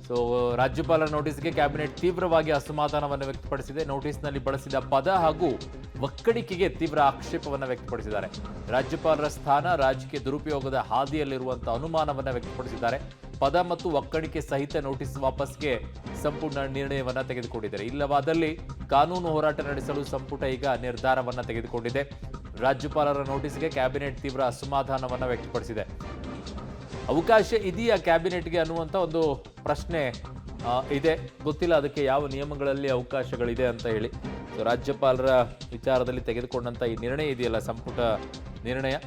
So ರಾಜ್ಯಪಾಲರ ನೋಟಿಸ್ಗೆ cabinet ತೀವ್ರವಾಗಿ ಅಸಮಾಧಾನವನ್ನು ವ್ಯಕ್ತಪಡಿಸಿದೆ. ನೋಟಿಸ್ನಲ್ಲಿ ಬಳಸಿದ ಪದ ಹಾಗೂ ಒಕ್ಕಣಿಕೆಗೆ ತೀವ್ರ ಆಕ್ಷೇಪವನ್ನು ವ್ಯಕ್ತಪಡಿಸಿದ್ದಾರೆ. ರಾಜ್ಯಪಾಲರ ಸ್ಥಾನ ರಾಜಕೀಯ ದುರುಪಯೋಗದ ಹಾದಿಯಲ್ಲಿರುವಂತಹ ಅನುಮಾನವನ್ನು ವ್ಯಕ್ತಪಡಿಸಿದ್ದಾರೆ. ಪದ ಮತ್ತು ಒಕ್ಕಣಿಕೆ ಸಹಿತ ನೋಟಿಸ್ ವಾಪಸ್ಗೆ ಸಂಪೂರ್ಣ ನಿರ್ಣಯವನ್ನು ತೆಗೆದುಕೊಂಡಿದ್ದಾರೆ. ಇಲ್ಲವಾದಲ್ಲಿ ಕಾನೂನು ಹೋರಾಟ ನಡೆಸಲು ಸಂಪುಟ ಈಗ ನಿರ್ಧಾರವನ್ನು ತೆಗೆದುಕೊಂಡಿದೆ. ರಾಜ್ಯಪಾಲರ ನೋಟಿಸ್ಗೆ ಕ್ಯಾಬಿನೆಟ್ ತೀವ್ರ ಅಸಮಾಧಾನವನ್ನು ವ್ಯಕ್ತಪಡಿಸಿದೆ. ಅವಕಾಶ ಇದೆಯಾ ಕ್ಯಾಬಿನೆಟ್ಗೆ ಅನ್ನುವಂಥ ಒಂದು ಪ್ರಶ್ನೆ ಇದೆ. ಗೊತ್ತಿಲ್ಲ ಅದಕ್ಕೆ ಯಾವ ನಿಯಮಗಳಲ್ಲಿ ಅವಕಾಶಗಳಿದೆ ಅಂತ ಹೇಳಿ. ಸೊ ರಾಜ್ಯಪಾಲರ ವಿಚಾರದಲ್ಲಿ ತೆಗೆದುಕೊಂಡಂಥ ಈ ನಿರ್ಣಯ ಇದೆಯಲ್ಲ, ಸಂಪುಟ ನಿರ್ಣಯ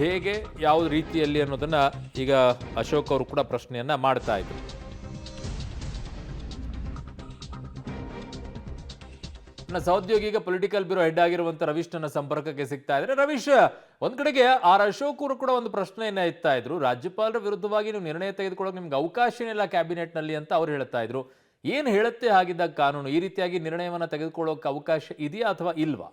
ಹೇಗೆ ಯಾವ ರೀತಿಯಲ್ಲಿ ಅನ್ನೋದನ್ನ ಈಗ ಅಶೋಕ್ ಅವರು ಕೂಡ ಪ್ರಶ್ನೆಯನ್ನ ಮಾಡ್ತಾ ಇದ್ರು. ನನ್ನ ಸಹೋದ್ಯೋಗಿ ಈಗ ಪೊಲಿಟಿಕಲ್ ಬ್ಯೂರೋ ಹೆಡ್ ಆಗಿರುವಂತ ರವೀಶ್ ನನ್ನ ಸಂಪರ್ಕಕ್ಕೆ ಸಿಗ್ತಾ ಇದ್ರೆ. ರವೀಶ್, ಒಂದ್ ಕಡೆಗೆ ಆರ್ ಅಶೋಕ್ ಅವರು ಕೂಡ ಒಂದು ಪ್ರಶ್ನೆಯನ್ನ ಎತ್ತಾ ಇದ್ರು, ರಾಜ್ಯಪಾಲರ ವಿರುದ್ಧವಾಗಿ ನೀವು ನಿರ್ಣಯ ತೆಗೆದುಕೊಳ್ಳೋಕೆ ನಿಮ್ಗೆ ಅವಕಾಶನೇ ಇಲ್ಲ ಕ್ಯಾಬಿನೆಟ್ ನಲ್ಲಿ ಅಂತ ಅವ್ರು ಹೇಳ್ತಾ ಇದ್ರು. ಏನ್ ಹೇಳುತ್ತೆ ಹಾಗಿದ್ದಾಗ ಕಾನೂನು ಈ ರೀತಿಯಾಗಿ ನಿರ್ಣಯವನ್ನ ತೆಗೆದುಕೊಳ್ಳೋಕೆ ಅವಕಾಶ ಇದೆಯಾ ಅಥವಾ ಇಲ್ವಾ?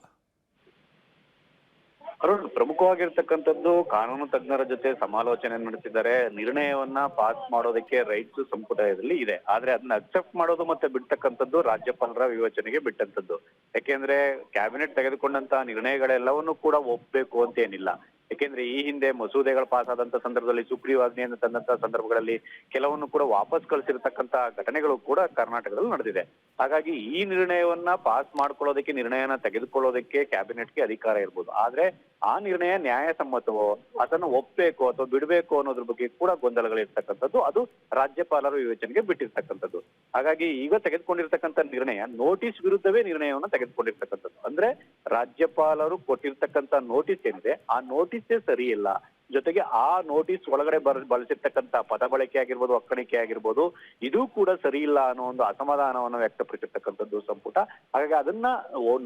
ಅರುಣ್, ಪ್ರಮುಖವಾಗಿರ್ತಕ್ಕಂಥದ್ದು ಕಾನೂನು ತಜ್ಞರ ಜೊತೆ ಸಮಾಲೋಚನೆ ನಡೆಸಿದ್ದಾರೆ. ನಿರ್ಣಯವನ್ನ ಪಾಸ್ ಮಾಡೋದಕ್ಕೆ ರೈಟ್ಸ್ ಸಂಪುಟದಲ್ಲಿ ಇದೆ. ಆದ್ರೆ ಅದನ್ನ ಅಕ್ಸೆಪ್ಟ್ ಮಾಡೋದು ಮತ್ತೆ ಬಿಡ್ತಕ್ಕಂಥದ್ದು ರಾಜ್ಯಪಾಲರ ವಿವೇಚನೆಗೆ ಬಿಟ್ಟಂತದ್ದು. ಯಾಕೆಂದ್ರೆ ಕ್ಯಾಬಿನೆಟ್ ತೆಗೆದುಕೊಂಡಂತ ನಿರ್ಣಯಗಳೆಲ್ಲವನ್ನೂ ಕೂಡ ಒಪ್ಪಬೇಕು ಅಂತ ಏನಿಲ್ಲ. ಯಾಕೆಂದ್ರೆ ಈ ಹಿಂದೆ ಮಸೂದೆಗಳು ಪಾಸ್ ಆದಂತ ಸಂದರ್ಭದಲ್ಲಿ ಸುಗ್ರೀವಾಜ್ಞೆಯನ್ನು ತಂದಂತ ಸಂದರ್ಭಗಳಲ್ಲಿ ಕೆಲವನ್ನು ಕೂಡ ವಾಪಸ್ ಕಳಿಸಿರ್ತಕ್ಕಂತ ಘಟನೆಗಳು ಕೂಡ ಕರ್ನಾಟಕದಲ್ಲಿ ನಡೆದಿದೆ. ಹಾಗಾಗಿ ಈ ನಿರ್ಣಯವನ್ನ ಪಾಸ್ ಮಾಡ್ಕೊಳ್ಳೋದಕ್ಕೆ, ನಿರ್ಣಯನ ತೆಗೆದುಕೊಳ್ಳೋದಕ್ಕೆ ಕ್ಯಾಬಿನೆಟ್ಗೆ ಅಧಿಕಾರ ಇರ್ಬೋದು. ಆದ್ರೆ ಆ ನಿರ್ಣಯ ನ್ಯಾಯಸಮ್ಮತವೋ ಅದನ್ನು ಒಪ್ಪಬೇಕು ಅಥವಾ ಬಿಡಬೇಕು ಅನ್ನೋದ್ರ ಬಗ್ಗೆ ಕೂಡ ಗೊಂದಲಗಳಿರ್ತಕ್ಕಂಥದ್ದು. ಅದು ರಾಜ್ಯಪಾಲರ ವಿವೇಚನೆಗೆ ಬಿಟ್ಟಿರ್ತಕ್ಕಂಥದ್ದು. ಹಾಗಾಗಿ ಈಗ ತೆಗೆದುಕೊಂಡಿರ್ತಕ್ಕಂಥ ನಿರ್ಣಯ ನೋಟಿಸ್ ವಿರುದ್ಧವೇ ನಿರ್ಣಯವನ್ನು ತೆಗೆದುಕೊಂಡಿರ್ತಕ್ಕಂಥದ್ದು. ಅಂದ್ರೆ ರಾಜ್ಯಪಾಲರು ಕೊಟ್ಟಿರ್ತಕ್ಕಂಥ ನೋಟಿಸ್ ಏನಿದೆ ಆ ನೋಟಿಸ್ಸೇ ಸರಿ ಇಲ್ಲ. ಜೊತೆಗೆ ಆ ನೋಟಿಸ್ ಒಳಗಡೆ ಬಳಸಿರ್ತಕ್ಕಂಥ ಪದ ಬಳಕೆ ಆಗಿರ್ಬೋದು, ಒಕ್ಕಣಿಕೆ ಆಗಿರ್ಬೋದು, ಇದು ಕೂಡ ಸರಿ ಇಲ್ಲ ಅನ್ನೋ ಒಂದು ಅಸಮಾಧಾನವನ್ನು ವ್ಯಕ್ತಪಡಿಸಿರ್ತಕ್ಕಂಥದ್ದು ಸಂಪುಟ. ಹಾಗಾಗಿ ಅದನ್ನ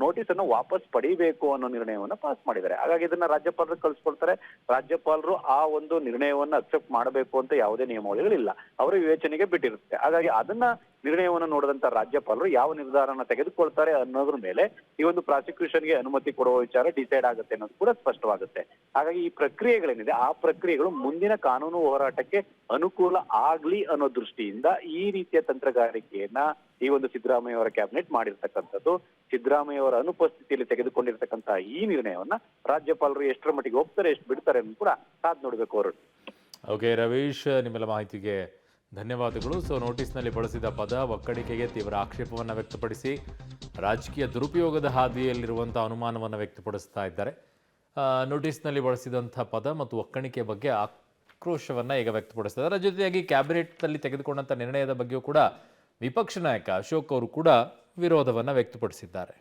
ನೋಟಿಸ್ ಅನ್ನು ವಾಪಸ್ ಪಡಿಬೇಕು ಅನ್ನೋ ನಿರ್ಣಯವನ್ನ ಪಾಸ್ ಮಾಡಿದ್ದಾರೆ. ಹಾಗಾಗಿ ಇದನ್ನ ರಾಜ್ಯಪಾಲರು ಕಳಿಸ್ಕೊಡ್ತಾರೆ. ರಾಜ್ಯಪಾಲರು ಆ ಒಂದು ನಿರ್ಣಯವನ್ನ ಅಕ್ಸೆಪ್ಟ್ ಮಾಡಬೇಕು ಅಂತ ಯಾವುದೇ ನಿಯಮಾವಳಿಗಳಿಲ್ಲ, ಅವರ ವಿವೇಚನೆಗೆ ಬಿಟ್ಟಿರುತ್ತೆ. ಹಾಗಾಗಿ ಅದನ್ನ ನಿರ್ಣಯವನ್ನು ನೋಡಿದಂತ ರಾಜ್ಯಪಾಲರು ಯಾವ ನಿರ್ಧಾರನ ತೆಗೆದುಕೊಳ್ತಾರೆ ಅನ್ನೋದ್ರ ಮೇಲೆ ಈ ಒಂದು ಪ್ರಾಸಿಕ್ಯೂಷನ್ಗೆ ಅನುಮತಿ ಕೊಡುವ ವಿಚಾರ ಡಿಸೈಡ್ ಆಗುತ್ತೆ ಅನ್ನೋದು ಕೂಡ ಸ್ಪಷ್ಟವಾಗುತ್ತೆ. ಹಾಗಾಗಿ ಈ ಪ್ರಕ್ರಿಯೆಗಳೇನಿದೆ ಆ ಪ್ರಕ್ರಿಯೆಗಳು ಮುಂದಿನ ಕಾನೂನು ಹೋರಾಟಕ್ಕೆ ಅನುಕೂಲ ಆಗ್ಲಿ ಅನ್ನೋ ದೃಷ್ಟಿಯಿಂದ ಈ ರೀತಿಯ ತಂತ್ರಗಾರಿಕೆಯನ್ನ ಈ ಒಂದು ಸಿದ್ದರಾಮಯ್ಯ ಅವರ ಕ್ಯಾಬಿನೆಟ್ ಮಾಡಿರ್ತಕ್ಕಂಥದ್ದು. ಸಿದ್ದರಾಮಯ್ಯ ಅವರ ಅನುಪಸ್ಥಿತಿಯಲ್ಲಿ ತೆಗೆದುಕೊಂಡಿರ್ತಕ್ಕಂಥ ಈ ನಿರ್ಣಯವನ್ನ ರಾಜ್ಯಪಾಲರು ಎಷ್ಟರ ಮಟ್ಟಿಗೆ ಒಪ್ತಾರೆ, ಎಷ್ಟು ಬಿಡ್ತಾರೆ ಅನ್ನೋದು ಕೂಡ ಕಾದ್ ನೋಡ್ಬೇಕು ಅವರು. ಓಕೆ ರವೀಶ್, ನಿಮ್ಮೆಲ್ಲ ಮಾಹಿತಿಗೆ ಧನ್ಯವಾದಗಳು. ಸೊ ನೋಟಿಸ್ನಲ್ಲಿ ಬಳಸಿದ ಪದ ಒಕ್ಕಣಿಕೆಗೆ ತೀವ್ರ ಆಕ್ಷೇಪವನ್ನು ವ್ಯಕ್ತಪಡಿಸಿ ರಾಜಕೀಯ ದುರುಪಯೋಗದ ಹಾದಿಯಲ್ಲಿರುವಂಥ ಅನುಮಾನವನ್ನು ವ್ಯಕ್ತಪಡಿಸ್ತಾ ಇದ್ದಾರೆ. ನೋಟಿಸ್ನಲ್ಲಿ ಬಳಸಿದಂಥ ಪದ ಮತ್ತು ಒಕ್ಕಣಿಕೆ ಬಗ್ಗೆ ಆಕ್ರೋಶವನ್ನು ಈಗ ವ್ಯಕ್ತಪಡಿಸ್ತಾ ಇದ್ದಾರೆ. ಜೊತೆಯಾಗಿ ಕ್ಯಾಬಿನೆಟ್ನಲ್ಲಿ ತೆಗೆದುಕೊಂಡಂಥ ನಿರ್ಣಯದ ಬಗ್ಗೆಯೂ ಕೂಡ ವಿಪಕ್ಷ ನಾಯಕ ಅಶೋಕ್ ಅವರು ಕೂಡ ವಿರೋಧವನ್ನು ವ್ಯಕ್ತಪಡಿಸಿದ್ದಾರೆ.